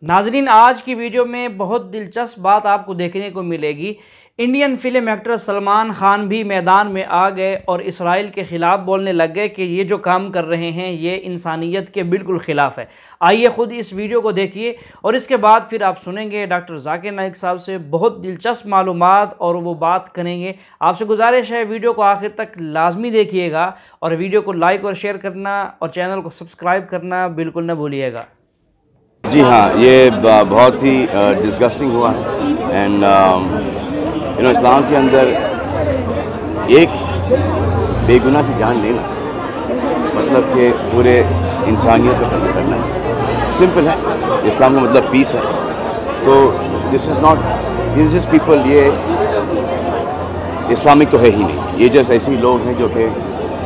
नाजरीन, आज की वीडियो में बहुत दिलचस्प बात आपको देखने को मिलेगी। Indian film actor Salman Khan भी मैदान में आ गए और इसराइल के ख़िलाफ़ बोलने लग गए कि ये जो काम कर रहे हैं ये इंसानियत के बिल्कुल ख़िलाफ़ है। आइए ख़ुद इस वीडियो को देखिए और इसके बाद फिर आप सुनेंगे डॉक्टर जाकिर नाइक साहब से बहुत दिलचस्प मालूमात और वो बात करेंगे। आपसे गुजारिश है वीडियो को आखिर तक लाजमी देखिएगा और वीडियो को लाइक और शेयर करना और चैनल को सब्सक्राइब करना बिल्कुल न भूलिएगा। जी हाँ, ये बहुत ही डिस्गस्टिंग हुआ है एंड इस्लाम के अंदर एक बेगुनाह की जान लेना मतलब कि पूरे इंसानियत को खत्म करना है। सिंपल है, इस्लाम का मतलब पीस है। तो दिस इज़ जस्ट पीपल, ये इस्लामिक तो है ही नहीं। ये जैसे ऐसे ही लोग हैं जो कि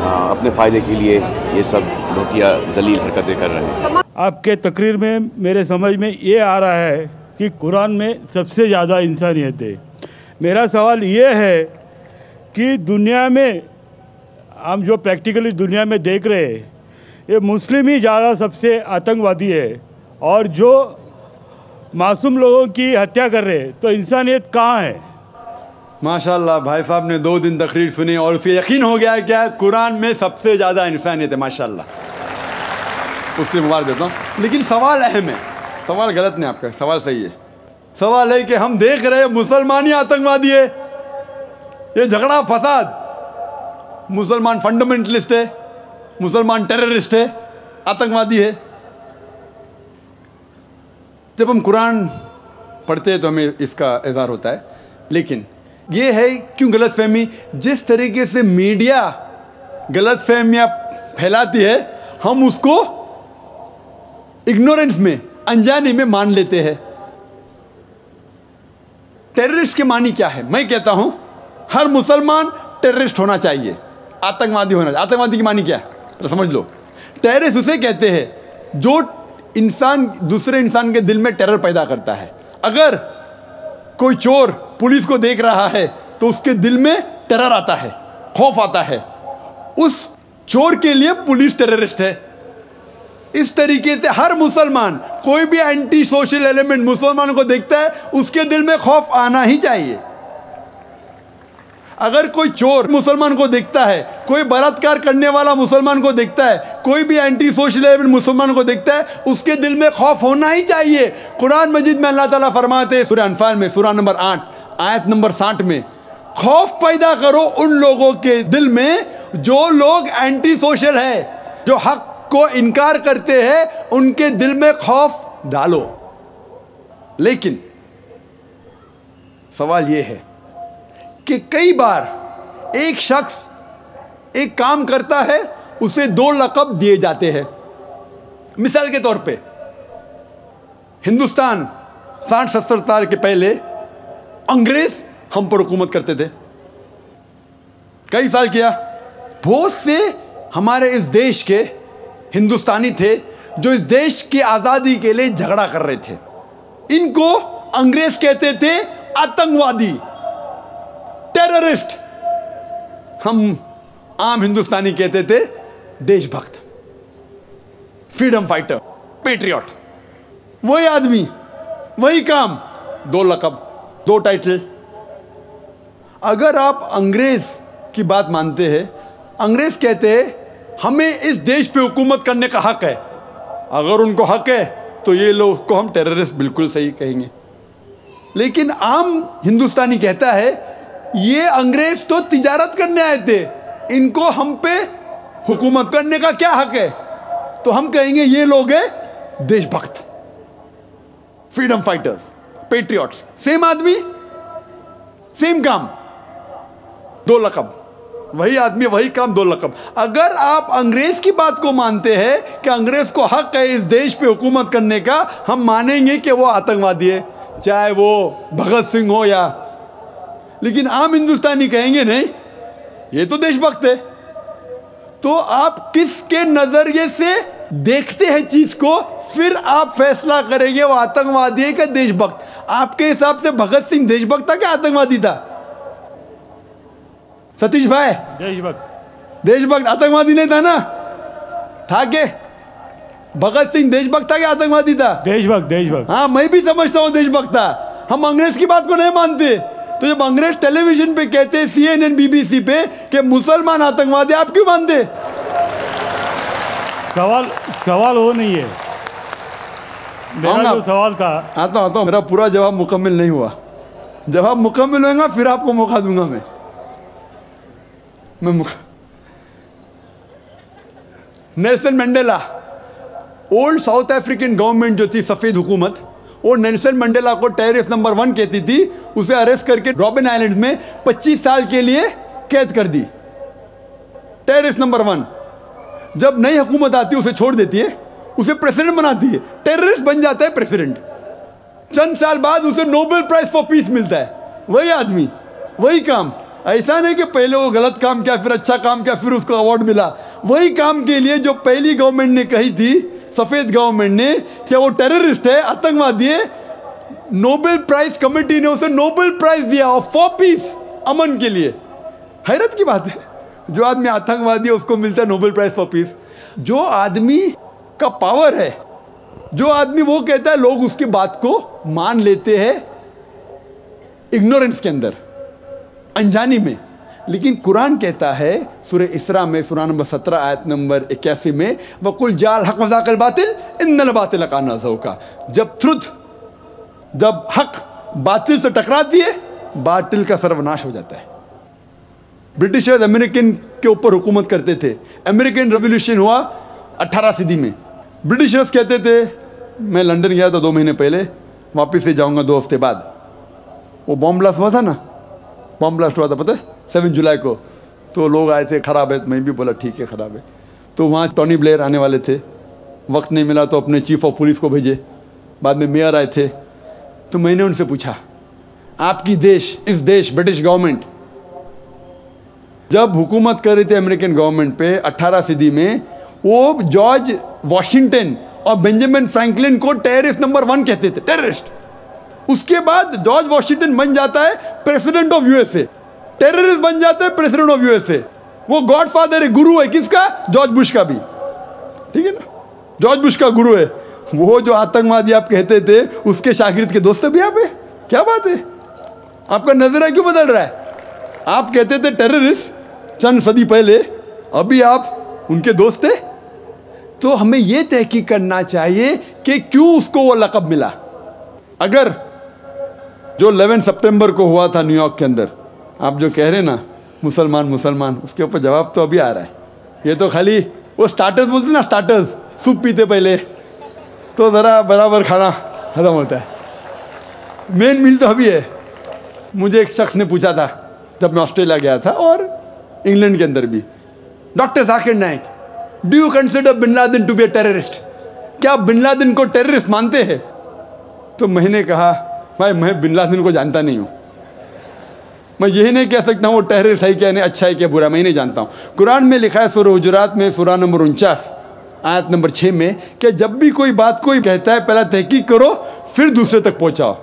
अपने फ़ायदे के लिए ये सब घटिया जलील हरकतें कर रहे हैं। आपके तकरीर में मेरे समझ में ये आ रहा है कि कुरान में सबसे ज़्यादा इंसानियत है। मेरा सवाल ये है कि दुनिया में हम जो प्रैक्टिकली दुनिया में देख रहे हैं, ये मुस्लिम ही ज़्यादा सबसे आतंकवादी है और जो मासूम लोगों की हत्या कर रहे हैं, तो इंसानियत कहाँ है? माशाल्लाह, भाई साहब ने 2 दिन तकरीर सुनी और उसे यकीन हो गया है क्या कुरान में सबसे ज़्यादा इंसानियत है। माशाल्लाह, उसके लिए मुबारक देता हूँ। लेकिन सवाल अहम है, सवाल गलत नहीं, आपका सवाल सही है। सवाल है कि हम देख रहे हैं मुसलमान ही आतंकवादी है। ये झगड़ा फसाद, मुसलमान फंडामेंटलिस्ट है, मुसलमान टेररिस्ट है, आतंकवादी है। जब हम कुरान पढ़ते हैं तो हमें इसका इज़हार होता है। लेकिन ये है क्यों गलतफहमी, जिस तरीके से मीडिया गलतफहमियाँ फैलाती है हम उसको इग्नोरेंस में, अनजाने में मान लेते हैं। टेररिस्ट के मानी क्या है? मैं कहता हूं हर मुसलमान टेररिस्ट होना चाहिए, आतंकवादी होना चाहिए। आतंकवादी की मानी क्या है तो समझ लो। टेररिस्ट उसे कहते हैं जो इंसान दूसरे इंसान के दिल में टेरर पैदा करता है। अगर कोई चोर पुलिस को देख रहा है तो उसके दिल में टेरर आता है, खौफ आता है। उस चोर के लिए पुलिस टेररिस्ट है। इस तरीके से हर मुसलमान, कोई भी एंटी सोशल एलिमेंट मुसलमानों को देखता है उसके दिल में खौफ आना ही चाहिए। अगर कोई चोर मुसलमान को देखता है, कोई बलात्कार करने वाला मुसलमान को देखता है, कोई भी एंटी सोशल एलिमेंट मुसलमान को देखता है, उसके दिल में खौफ होना ही चाहिए। कुरान मजीद में अल्लाह ताला फरमाते हैं सूरह अनफाल में, सूरह नंबर 8 आयत नंबर 60 में, खौफ पैदा करो उन लोगों के दिल में जो लोग एंटी सोशल है, जो हक को इनकार करते हैं, उनके दिल में खौफ डालो। लेकिन सवाल यह है कि कई बार एक शख्स एक काम करता है, उसे 2 लक़ब दिए जाते हैं। मिसाल के तौर पे हिंदुस्तान 60-70 साल के पहले अंग्रेज हम पर हुकूमत करते थे। कई साल किया। बहुत से हमारे इस देश के हिंदुस्तानी थे जो इस देश की आज़ादी के लिए झगड़ा कर रहे थे। इनको अंग्रेज कहते थे आतंकवादी, टेररिस्ट। हम आम हिंदुस्तानी कहते थे देशभक्त, फ्रीडम फाइटर, पेट्रियट। वही आदमी, वही काम, 2 लक़ब, 2 टाइटल। अगर आप अंग्रेज की बात मानते हैं, अंग्रेज कहते हैं हमें इस देश पे हुकूमत करने का हक है। अगर उनको हक है तो ये लोग को हम टेररिस्ट बिल्कुल सही कहेंगे। लेकिन आम हिंदुस्तानी कहता है ये अंग्रेज तो तिजारत करने आए थे, इनको हम पे हुकूमत करने का क्या हक है? तो हम कहेंगे ये लोग हैं देशभक्त, फ्रीडम फाइटर्स, पेट्रियट्स। सेम आदमी, सेम काम, 2 लक़ब। वही आदमी, वही काम, 2 लक़ब। अगर आप अंग्रेज की बात को मानते हैं कि अंग्रेज को हक है इस देश पे हुकूमत करने का, हम मानेंगे कि वो आतंकवादी है, चाहे वो भगत सिंह हो या। लेकिन आम हिंदुस्तानी कहेंगे नहीं, ये तो देशभक्त है। तो आप किसके नजरिए से देखते हैं चीज को, फिर आप फैसला करेंगे वो आतंकवादी है कि देशभक्त। आपके हिसाब से भगत सिंह देशभक्त था कि आतंकवादी था? सतीश भाई, देशभक्त। देशभक्त, आतंकवादी नहीं था ना? था के? भगत सिंह देशभक्त था कि आतंकवादी था? देशभक्त, देशभक्त। हाँ, मैं भी समझता हूँ देशभक्त था। हम अंग्रेज की बात को नहीं मानते। तो जब अंग्रेज टेलीविजन पे कहते हैं, CNN BBC पे, कि मुसलमान आतंकवादी, आप क्यों मानते? सवाल वो नहीं है। मेरा जो सवाल था, आता हूँ, मेरा पूरा जवाब मुकम्मल नहीं हुआ। जवाब मुकम्मल होगा फिर आपको मौका दूंगा मैं Nelson Mandela, old south African government जो थी, सफेद हुकूमत, वो नेल्सन मंडेला को टेररिस्ट नंबर 1 कहती थी। उसे अरेस्ट करके रॉबिन आइलैंड में 25 साल के लिए कैद कर दी। Terrorist number 1। जब नई हुकूमत आती है उसे छोड़ देती है, उसे प्रेसिडेंट बनाती है, टेररिस्ट बन जाता है प्रेसिडेंट। चंद साल बाद उसे नोबेल प्राइज फॉर पीस मिलता है। वही आदमी, वही काम। ऐसा नहीं कि पहले वो गलत काम किया, फिर अच्छा काम किया, फिर उसको अवार्ड मिला। वही काम के लिए जो पहली गवर्नमेंट ने कही थी, सफेद गवर्नमेंट ने, कि वो टेररिस्ट है, आतंकवादी है, नोबेल प्राइज कमेटी ने उसे नोबेल प्राइज दिया फॉर पीस, अमन के लिए। हैरत की बात है, जो आदमी आतंकवादी है उसको मिलता है नोबेल प्राइज फॉर पीस। जो आदमी का पावर है, जो आदमी वो कहता है, लोग उसकी बात को मान लेते हैं इग्नोरेंस के अंदर, अनजानी में। लेकिन कुरान कहता है सूरह इसरा में, सूरह नंबर 17 आयत नंबर 81 में, वकुल जाल हक वज़ाक़ल बातिल इन्नल बातिल काना ज़हूक़ा। जब हक बातिल से टकराती है, बातिल का सर्वनाश हो जाता है। ब्रिटिशर्स अमेरिकन के ऊपर हुकूमत करते थे। अमेरिकन रेवोल्यूशन हुआ 18 सदी में। ब्रिटिशर्स कहते थे, मैं लंदन गया था 2 महीने पहले, वापस से जाऊंगा 2 हफ्ते बाद। वो बॉम्ब ब्लास्ट हुआ था ना, बॉम्ब ब्लास्ट हुआ था, पता है, 7 जुलाई को। तो लोग आए थे, ख़राब है, मैं भी बोला ठीक है ख़राब है। तो वहाँ टोनी ब्लेयर आने वाले थे, वक्त नहीं मिला तो अपने चीफ ऑफ पुलिस को भेजे। बाद में मेयर आए थे। तो मैंने उनसे पूछा, आपकी देश, इस देश ब्रिटिश गवर्नमेंट जब हुकूमत कर रही थी अमेरिकन गवर्नमेंट पे 18 सदी में, वो जॉर्ज वॉशिंगटन और बेंजामिन फ्रैंकलिन को टेररिस्ट नंबर 1 कहते थे, टेररिस्ट। उसके बाद जॉर्ज वॉशिंगटन बन जाता है प्रेसिडेंट ऑफ यूएसए, टेररिस्ट बन जाता है प्रेसिडेंट ऑफ यूएसए। वो गॉडफादर है, गुरु है, किसका? जॉर्ज बुश का भी, ठीक है ना, जॉर्ज बुश का गुरु है। वो जो आतंकवादी आप कहते थे, उसके शागिर्द के दोस्त भी आप है। क्या बात है, आपका नजरिया क्यों बदल रहा है? आप कहते थे टेररिस्ट चंद सदी पहले, अभी आप उनके दोस्त थे। तो हमें यह तहकीक करना चाहिए कि क्यों उसको वो लक़ब मिला। अगर जो 11 सितंबर को हुआ था न्यूयॉर्क के अंदर, आप जो कह रहे हैं ना मुसलमान मुसलमान, उसके ऊपर जवाब तो अभी आ रहा है। ये तो खाली वो स्टार्टर्स बोलते ना, स्टार्टर्स, सूप पीते पहले तो ज़रा बराबर खाना खत्म होता है। मेन मील तो अभी है। मुझे एक शख्स ने पूछा था जब मैं ऑस्ट्रेलिया गया था, और इंग्लैंड के अंदर भी, doctor Zakir Naik, do you consider Bin Laden to be a terrorist? क्या आप बिन लादेन को टेररिस्ट मानते हैं? तो मैंने कहा, भाई मैं बिन लादेन को जानता नहीं हूँ, मैं यही नहीं कह सकता हूँ वो टेररिस्ट है क्या नहीं, अच्छा है क्या बुरा, मैं नहीं जानता हूँ। कुरान में लिखा है सूरह हुजुरात में, सूरह नंबर 49 आयत नंबर 6 में, कि जब भी कोई बात कोई कहता है, पहला तहकीक करो फिर दूसरे तक पहुँचाओ।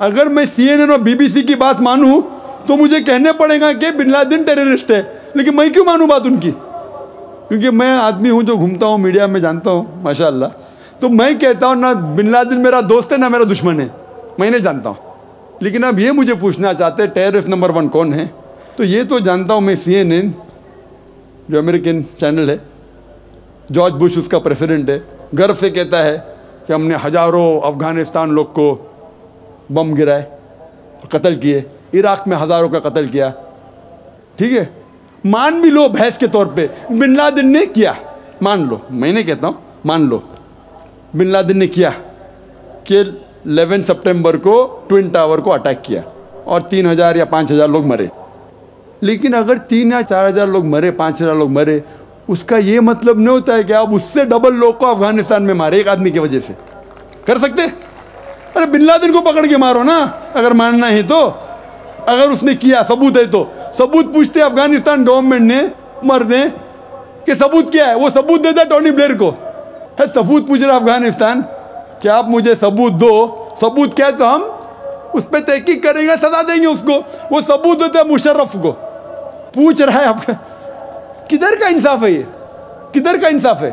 अगर मैं CNN और BBC की बात मानूँ तो मुझे कहने पड़ेगा कि बिन लादेन टेररिस्ट है, लेकिन मैं क्यों मानूँ बात उनकी? क्योंकि मैं आदमी हूँ जो घूमता हूँ मीडिया में, जानता हूँ माशाअल्लाह। तो मैं कहता हूँ ना बिन लादेन मेरा दोस्त है ना मेरा दुश्मन है, मैं नहीं जानता हूँ। लेकिन अब ये मुझे पूछना चाहते हैं टेररिस्ट नंबर 1 कौन है, तो ये तो जानता हूँ मैं, CNN जो अमेरिकन चैनल है, जॉर्ज बुश उसका प्रेसिडेंट है, गर्व से कहता है कि हमने हज़ारों अफ़गानिस्तान लोग को बम गिराए और कत्ल किए, इराक़ में हज़ारों का कत्ल किया। ठीक है, मान भी लो बहस के तौर पे बिन लादेन ने किया, मान लो, मैं नहीं कहता हूँ, मान लो बिन लादेन ने किया कि 11 सितंबर को ट्विन टावर को अटैक किया और 3000 या 5000 लोग मरे। लेकिन अगर 3 या 4000 लोग मरे, 5000 लोग मरे, उसका ये मतलब नहीं होता है कि आप उससे डबल लोग को अफगानिस्तान में मारे एक आदमी की वजह से। कर सकते? अरे बिन लादेन को पकड़ के मारो ना, अगर मानना है तो। अगर उसने किया, सबूत है तो सबूत पूछते अफगानिस्तान गवर्नमेंट ने, मरने कि सबूत क्या है, वो सबूत देता टोनी ब्लेयर को। है सबूत पूछ रहा अफगानिस्तान कि आप मुझे सबूत दो, सबूत क्या है तो हम उस पर तहकीक करेंगे, सजा देंगे उसको। वो सबूत देता है मुशर्रफ को, पूछ रहा है आपका। किधर का इंसाफ है ये? किधर का इंसाफ है?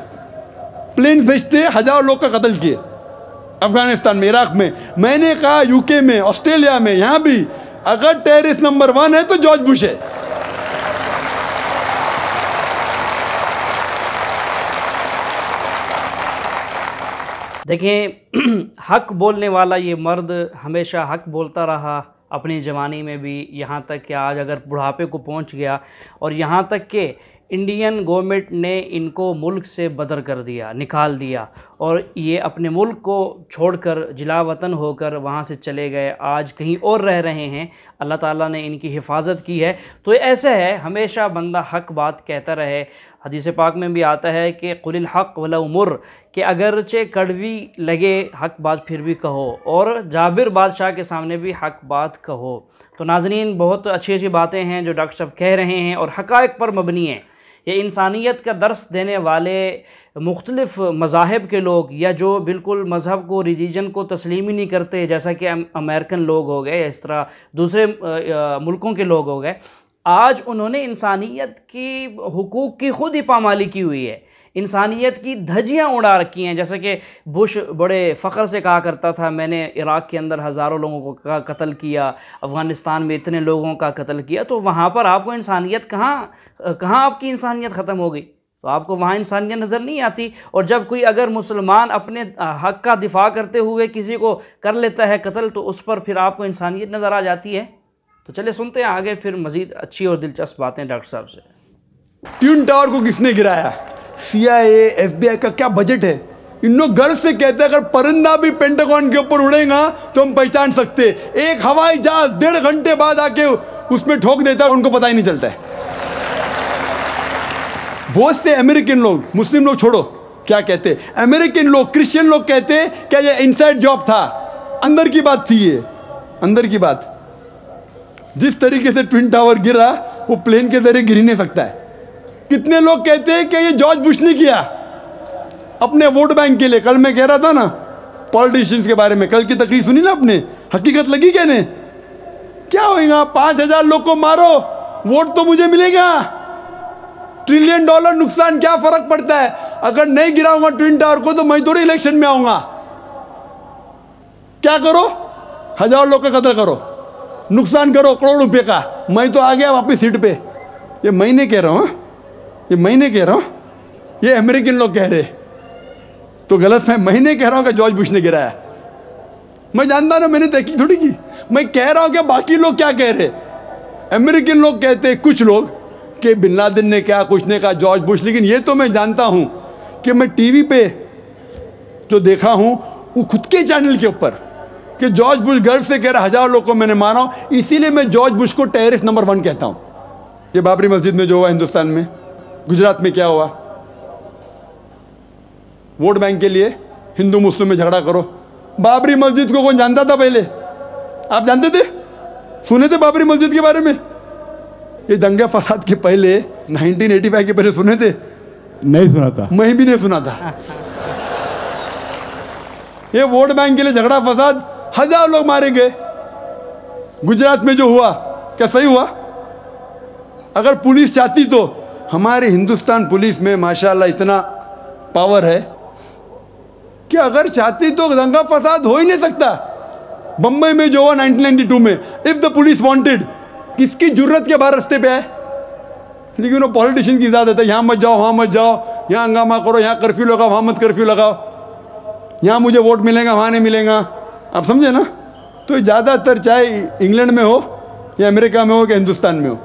प्लेन भेजते, हजारों लोग का कत्ल किए अफगानिस्तान में, इराक में। मैंने कहा यूके में, ऑस्ट्रेलिया में, यहाँ भी अगर टेररिस्ट नंबर 1 है तो जॉर्ज बुश है। देखें, हक बोलने वाला ये मर्द हमेशा हक बोलता रहा अपनी जवानी में भी, यहाँ तक कि आज अगर बुढ़ापे को पहुँच गया और यहाँ तक कि इंडियन गवर्नमेंट ने इनको मुल्क से बदर कर दिया, निकाल दिया और ये अपने मुल्क को छोड़कर जिला वतन होकर वहाँ से चले गए, आज कहीं और रह रहे हैं। अल्लाह ताला ने इनकी हिफाजत की है। तो ऐसे है, हमेशा बंदा हक बात कहता रहे। हदीस पाक में भी आता है कि कुलिल हक़ वलौ मुर, कि अगरचे कड़वी लगे हक बात फिर भी कहो, और जाबिर बादशाह के सामने भी हक बात कहो। तो नाज़रीन, बहुत अच्छी अच्छी बातें हैं जो डॉक्टर साहब कह रहे हैं और हक़ाइक़ पर मबनी हैं। ये इंसानियत का दर्स देने वाले मुख्तलिफ़ मज़ाहिब के लोग, या जो बिल्कुल मज़हब को, रिलीजन को तस्लीम ही नहीं करते, जैसा कि अमेरिकन लोग हो गए, इस तरह दूसरे मुल्कों के लोग हो गए, आज उन्होंने इंसानियत की हुकूक की खुद ही पामाली की हुई है, इंसानियत की धज्जियाँ उड़ा रखी हैं। जैसे कि बुश बड़े फ़ख्र से कहा करता था, मैंने इराक़ के अंदर हज़ारों लोगों का कत्ल किया, अफ़गानिस्तान में इतने लोगों का कत्ल किया। तो वहाँ पर आपको इंसानियत कहाँ आपकी इंसानियत ख़त्म हो गई? तो आपको वहाँ इंसानियत नज़र नहीं आती। और जब कोई अगर मुसलमान अपने हक़ का दिफ़ा करते हुए किसी को कर लेता है कत्ल, तो उस पर फिर आपको इंसानियत नज़र आ जाती है। तो चले सुनते हैं आगे फिर मज़ीद अच्छी और दिलचस्प बातें डॉक्टर साहब से। ट्विन टावर को किसने गिराया? CIA, FBI का क्या बजट है? इन लोग गर्व से कहते हैं अगर परिंदा भी पेंटागन के ऊपर उड़ेगा तो हम पहचान सकते। एक हवाई जहाज 1.5 घंटे बाद आके उसमें ठोक देता है, उनको पता ही नहीं चलता है। बहुत से अमेरिकन लोग, मुस्लिम लोग छोड़ो, क्या कहते, अमेरिकन लोग, क्रिश्चियन लोग कहते क्या ये इनसाइड जॉब था, अंदर की बात थी, ये अंदर की बात। जिस तरीके से ट्विन टावर गिरा वो प्लेन के जरिए गिर ही नहीं सकता है। कितने लोग कहते हैं कि ये जॉर्ज बुश ने किया अपने वोट बैंक के लिए। कल मैं कह रहा था ना पॉलिटिशियंस के बारे में, कल की तकरीर सुनी ना आपने, हकीकत लगी कहने, क्या होगा? 5000 लोग को मारो, वोट तो मुझे मिलेगा। $1 ट्रिलियन नुकसान, क्या फर्क पड़ता है? अगर नहीं गिराऊंगा ट्विन टावर को तो मैं थोड़ी इलेक्शन में आऊंगा। क्या करो? 1000 लोग का कत्ल करो, नुकसान करो करोड़ रुपए का, मैं तो आ गया वापस सीट पे। ये मैं नहीं कह रहा हूं, ये मैं नहीं कह रहा हूं, ये अमेरिकन लोग कह रहे। तो गलत है, मैं नहीं कह रहा हूं कि जॉर्ज बुश ने गिराया। मैं जानता ना, मैंने तहकीक थोड़ी की, मैं कह रहा हूं कि बाकी लोग क्या कह रहे। अमेरिकन लोग कहते कुछ लोग कि बिन लादेन ने क्या कुछ ने कहा जॉर्ज बुश, लेकिन ये तो मैं जानता हूं कि मैं टीवी पे जो देखा हूं वो खुद के चैनल के ऊपर कि जॉर्ज बुश गर्व से कह रहा 1000 लोग को मैंने मारा हूं, इसीलिए मैं जॉर्ज बुश को टेररिस्ट नंबर 1 कहता हूं। ये बाबरी मस्जिद में जो हुआ हिंदुस्तान में, गुजरात में क्या हुआ, वोट बैंक के लिए हिंदू मुस्लिम में झगड़ा करो। बाबरी मस्जिद को कौन जानता था पहले? आप जानते थे? सुने थे बाबरी मस्जिद के बारे में? ये दंगे फसाद के पहले 1985 के पहले सुने थे? नहीं सुना था, मैं भी नहीं सुना था। ये वोट बैंक के लिए झगड़ा फसाद, 1000 लोग मारे गए। गुजरात में जो हुआ क्या सही हुआ? अगर पुलिस चाहती तो, हमारे हिंदुस्तान पुलिस में माशाल्लाह इतना पावर है कि अगर चाहती तो दंगा फसाद हो ही नहीं सकता। बंबई में जो हुआ 1992 में, इफ द पुलिस वांटेड, किसकी जुर्रत के बाहर रास्ते पे आए? लेकिन वो पॉलिटिशियन की इजाजत है, यहाँ मत जाओ वहाँ मत जाओ, यहाँ हंगामा करो, यहाँ कर्फ्यू लगाओ वहाँ मत कर्फ्यू लगाओ, यहाँ मुझे वोट मिलेगा वहाँ नहीं मिलेगा। आप समझे ना? तो ज़्यादातर चाहे इंग्लैंड में हो या अमेरिका में हो या हिंदुस्तान में हो,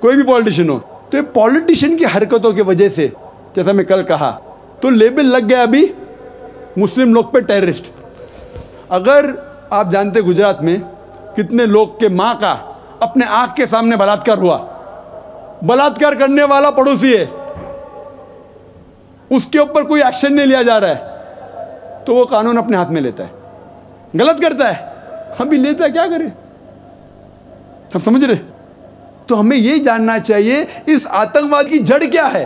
कोई भी पॉलिटिशियन हो, तो ये पॉलिटिशियन की हरकतों की वजह से, जैसा मैं कल कहा, तो लेबल लग गया अभी मुस्लिम लोग पे टेररिस्ट। अगर आप जानते गुजरात में कितने लोग के माँ का अपने आंख के सामने बलात्कार हुआ, बलात्कार करने वाला पड़ोसी है, उसके ऊपर कोई एक्शन नहीं लिया जा रहा है, तो वो कानून अपने हाथ में लेता है, गलत करता है, हम भी लेता है, क्या करें? सब समझ रहे? तो हमें ये जानना चाहिए इस आतंकवाद की जड़ क्या है।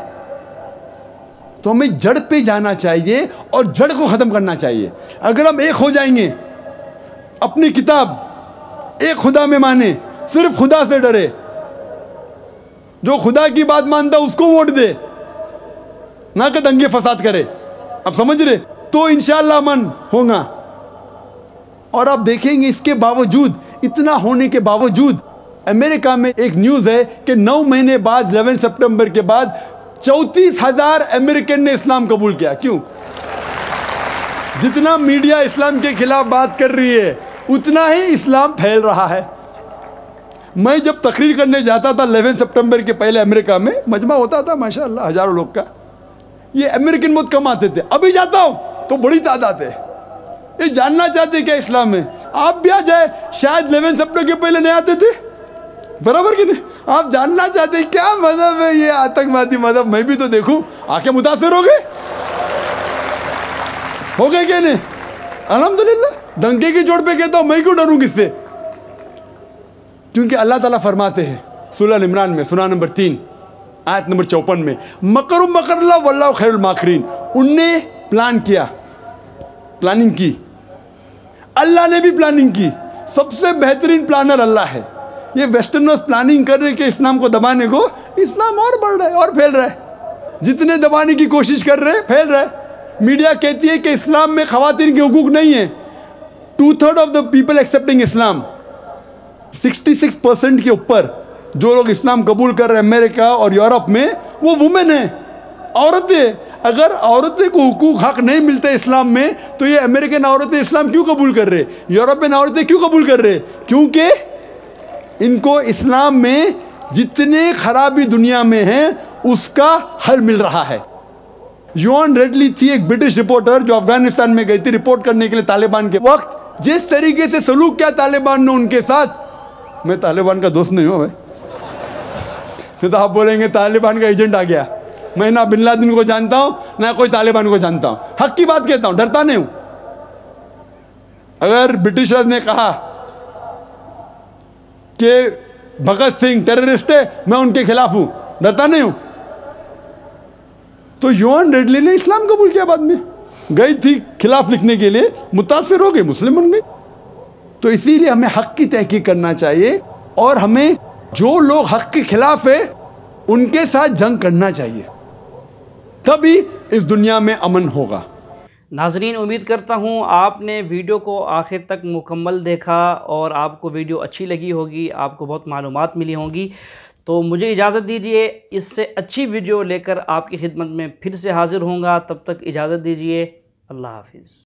तो हमें जड़ पे जाना चाहिए और जड़ को खत्म करना चाहिए। अगर हम एक हो जाएंगे, अपनी किताब एक खुदा में माने, सिर्फ खुदा से डरे, जो खुदा की बात मानता उसको वोट दे, ना कि दंगे फसाद करे। अब समझ रहे? तो इंशाअल्लाह अमन होगा। और आप देखेंगे इसके बावजूद, इतना होने के बावजूद, अमेरिका में एक न्यूज़ है कि 9 महीने बाद 11 सितंबर के बाद 34,000 अमेरिकन ने इस्लाम कबूल किया। क्यों? जितना मीडिया इस्लाम के खिलाफ बात कर रही है उतना ही इस्लाम फैल रहा है। मैं जब तकरीर करने जाता था 11 सितंबर के पहले अमेरिका में, मजमा होता था माशाअल्लाह हजारों लोग का, ये अमेरिकन बहुत कम आते थे। अभी जाता हूँ तो बड़ी तादाद है। ये जानना चाहते क्या इस्लाम में? आप भी आ जाए, शायद 11 सितंबर के पहले नहीं आते थे, बराबर कि नहीं? आप जानना चाहते क्या मजहब है ये आतंकवादी मजहब, मैं भी तो देखूं। आके मुतासिर हो गए क्या नहीं? अल्हम्दुलिल्लाह। डंके की चोट पे कहता हूं, मैं क्यों डरूं किससे? क्योंकि अल्लाह ताला फरमाते हैं सूरह इमरान में, सूरा नंबर 3 आयत नंबर 54 में, मकरुम मकरल्लाह वल्लाहु खैरुल माकिरीन। उनने प्लान किया, प्लानिंग की, अल्लाह ने भी प्लानिंग की। सबसे बेहतरीन प्लानर अल्लाह है। ये वेस्टर्नर्स प्लानिंग कर रहे हैं कि इस्लाम को दबाने को, इस्लाम और बढ़ रहा है और फैल रहा है। जितने दबाने की कोशिश कर रहे हैं फैल रहा है। मीडिया कहती है कि इस्लाम में खवातीन के हुकूक नहीं है। 2/3 ऑफ द पीपल एक्सेप्टिंग इस्लाम, 66% के ऊपर जो लोग इस्लाम कबूल कर रहे हैं अमेरिका और यूरोप में, वो वुमेन है, औरतें। अगर औरतें को हुकूक हक नहीं मिलते इस्लाम में, तो ये अमेरिकन औरतें इस्लाम क्यों कबूल कर रहे, यूरोपियन औरतें क्यों कबूल कर रहे? क्योंकि इनको इस्लाम में जितने खराबी दुनिया में है उसका हल मिल रहा है। योन रेडली थी एक ब्रिटिश रिपोर्टर जो अफगानिस्तान में गई थी रिपोर्ट करने के लिए तालिबान के वक्त। जिस तरीके से सलूक किया तालिबान ने उनके साथ, मैं तालिबान का दोस्त नहीं हूं भाई, तो आप बोलेंगे तालिबान का एजेंट आ गया। मैं ना बिन लादेन को जानता हूं ना कोई तालिबान को जानता हूं, हक की बात कहता हूं, डरता नहीं हूं। अगर ब्रिटिशर्स ने कहा कि भगत सिंह टेररिस्ट है, मैं उनके खिलाफ हूं, डरता नहीं हूं। तो योन रेडली ने इस्लाम कबूल किया, बाद में गई थी खिलाफ लिखने के लिए, मुतासिर हो गई, मुस्लिम बन गई। तो इसीलिए हमें हक की तहकीक करना चाहिए और हमें जो लोग हक के खिलाफ है उनके साथ जंग करना चाहिए, तभी इस दुनिया में अमन होगा। नाजरीन, उम्मीद करता हूँ आपने वीडियो को आखिर तक मुकम्मल देखा और आपको वीडियो अच्छी लगी होगी, आपको बहुत मालूमात मिली होंगी। तो मुझे इजाज़त दीजिए, इससे अच्छी वीडियो लेकर आपकी खिदमत में फिर से हाज़िर होऊंगा। तब तक इजाज़त दीजिए, अल्लाह हाफिज़।